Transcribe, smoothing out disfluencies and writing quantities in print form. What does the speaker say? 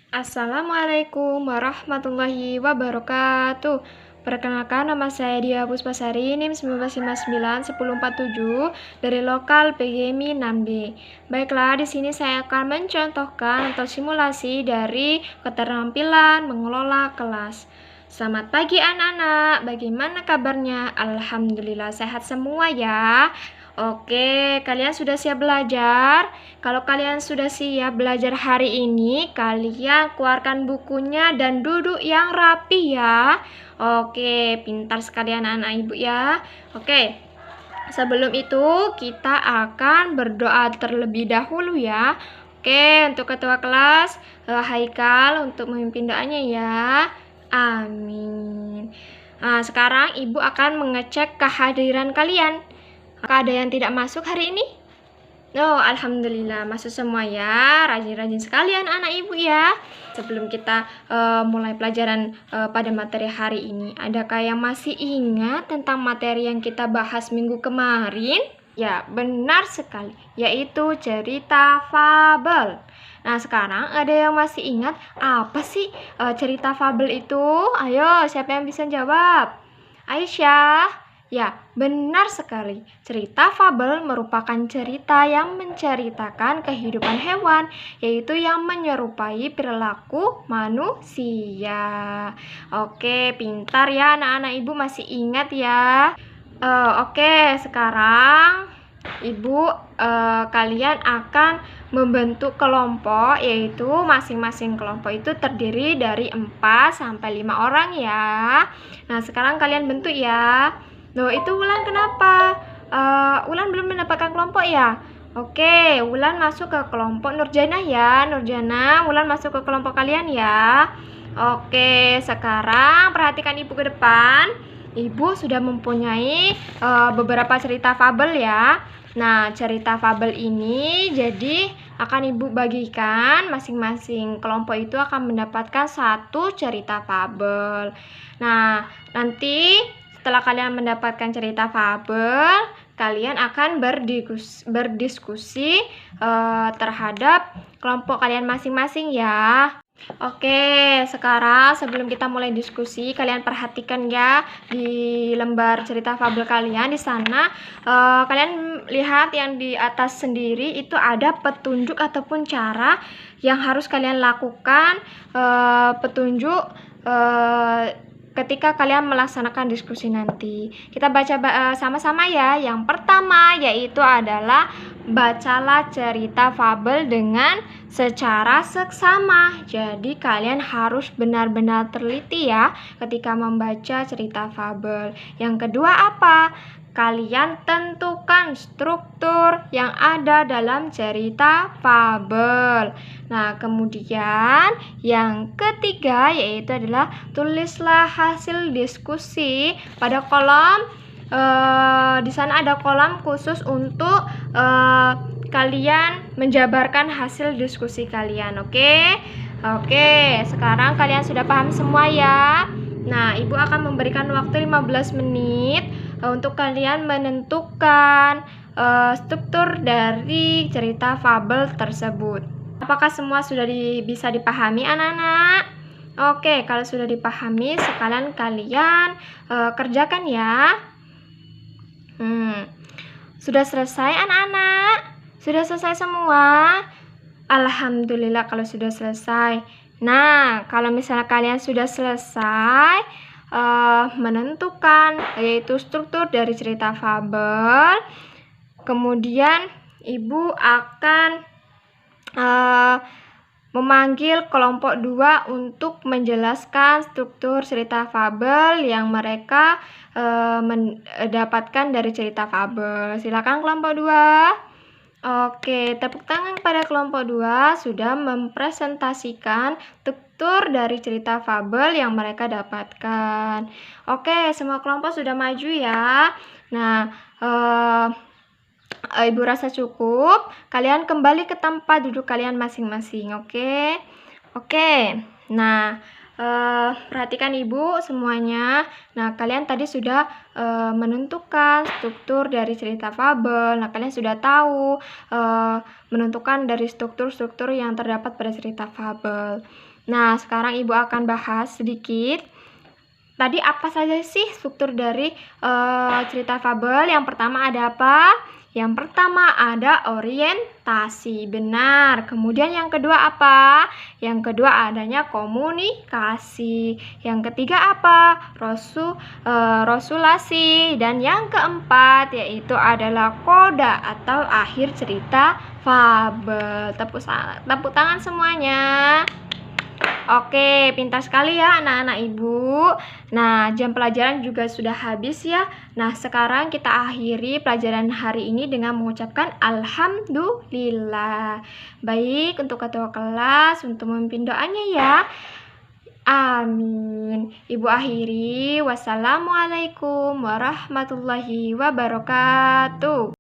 Assalamualaikum warahmatullahi wabarakatuh. Perkenalkan, nama saya Dia Puspasari, NIM 19591047 dari lokal PGMI 6B. Baiklah, di sini saya akan mencontohkan atau simulasi dari keterampilan mengelola kelas. Selamat pagi anak-anak, bagaimana kabarnya? Alhamdulillah sehat semua ya. Oke, kalian sudah siap belajar? Kalau kalian sudah siap belajar hari ini, kalian keluarkan bukunya dan duduk yang rapi ya. Oke, pintar sekali anak-anak ibu ya. Oke, sebelum itu kita akan berdoa terlebih dahulu ya. Oke, untuk ketua kelas, Haikal untuk memimpin doanya ya. Amin. Nah, sekarang ibu akan mengecek kehadiran kalian. Apakah ada yang tidak masuk hari ini? Oh, alhamdulillah masuk semua ya. Rajin-rajin sekalian anak ibu ya. Sebelum kita mulai pelajaran pada materi hari ini, adakah yang masih ingat tentang materi yang kita bahas minggu kemarin? Ya, benar sekali, yaitu cerita fabel. Nah, sekarang ada yang masih ingat apa sih cerita fabel itu? Ayo, siapa yang bisa jawab? Aisyah. Ya, benar sekali. Cerita fabel merupakan cerita yang menceritakan kehidupan hewan, yaitu yang menyerupai perilaku manusia. Oke, pintar ya anak-anak ibu masih ingat ya. Oke, sekarang ibu kalian akan membentuk kelompok, yaitu masing-masing kelompok itu terdiri dari 4 sampai 5 orang ya. Nah, sekarang kalian bentuk ya. Loh, itu Wulan kenapa? Wulan belum mendapatkan kelompok ya? Oke, Wulan masuk ke kelompok Nurjana ya. Nurjana, Wulan masuk ke kelompok kalian ya. Oke, sekarang perhatikan ibu ke depan. Ibu sudah mempunyai beberapa cerita fabel ya. Nah, cerita fabel ini jadi akan ibu bagikan, masing-masing kelompok itu akan mendapatkan satu cerita fabel. Nah, nanti setelah kalian mendapatkan cerita fabel, kalian akan berdiskusi terhadap kelompok kalian masing-masing ya. Oke, sekarang sebelum kita mulai diskusi, kalian perhatikan ya di lembar cerita fabel kalian di sana. Kalian lihat yang di atas sendiri itu ada petunjuk ataupun cara yang harus kalian lakukan. Petunjuk ketika kalian melaksanakan diskusi nanti. Kita baca sama-sama ya. Yang pertama yaitu adalah bacalah cerita fabel dengan secara seksama. Jadi kalian harus benar-benar teliti ya ketika membaca cerita fabel. Yang kedua apa? Kalian tentukan struktur yang ada dalam cerita fabel. Nah, kemudian yang ketiga yaitu adalah tulislah hasil diskusi pada kolom. Di sana ada kolom khusus untuk kalian menjabarkan hasil diskusi kalian. Oke, sekarang kalian sudah paham semua ya. Nah, ibu akan memberikan waktu 15 menit untuk kalian menentukan struktur dari cerita fabel tersebut. Apakah semua sudah bisa dipahami anak-anak? Oke, kalau sudah dipahami, sekalian kalian kerjakan ya. Sudah selesai anak-anak? Sudah selesai semua? Alhamdulillah kalau sudah selesai. Nah, kalau misalnya kalian sudah selesai menentukan yaitu struktur dari cerita fabel, kemudian ibu akan memanggil kelompok 2 untuk menjelaskan struktur cerita fabel yang mereka mendapatkan dari cerita fabel. Silakan kelompok 2. Oke, tepuk tangan kepada kelompok 2 sudah mempresentasikan struktur dari cerita fabel yang mereka dapatkan. Oke, semua kelompok sudah maju ya. Nah, ibu rasa cukup. Kalian kembali ke tempat duduk kalian masing-masing, oke? Nah, Perhatikan Ibu semuanya. Nah, kalian tadi sudah menentukan struktur dari cerita fabel. Nah, kalian sudah tahu menentukan dari struktur-struktur yang terdapat pada cerita fabel. Nah, sekarang Ibu akan bahas sedikit. Tadi apa saja sih struktur dari cerita fabel? Yang pertama ada apa? Yang pertama ada orientasi, benar. Kemudian yang kedua apa? Yang kedua adanya komunikasi. Yang ketiga apa? Rosulasi. Dan yang keempat yaitu adalah koda atau akhir cerita fabel. Tepuk tangan semuanya. Oke, pintar sekali ya anak-anak Ibu. Nah, jam pelajaran juga sudah habis ya. Nah, sekarang kita akhiri pelajaran hari ini dengan mengucapkan Alhamdulillah. Baik, untuk ketua kelas, untuk memimpin doanya ya. Amin. Ibu akhiri. Wassalamualaikum warahmatullahi wabarakatuh.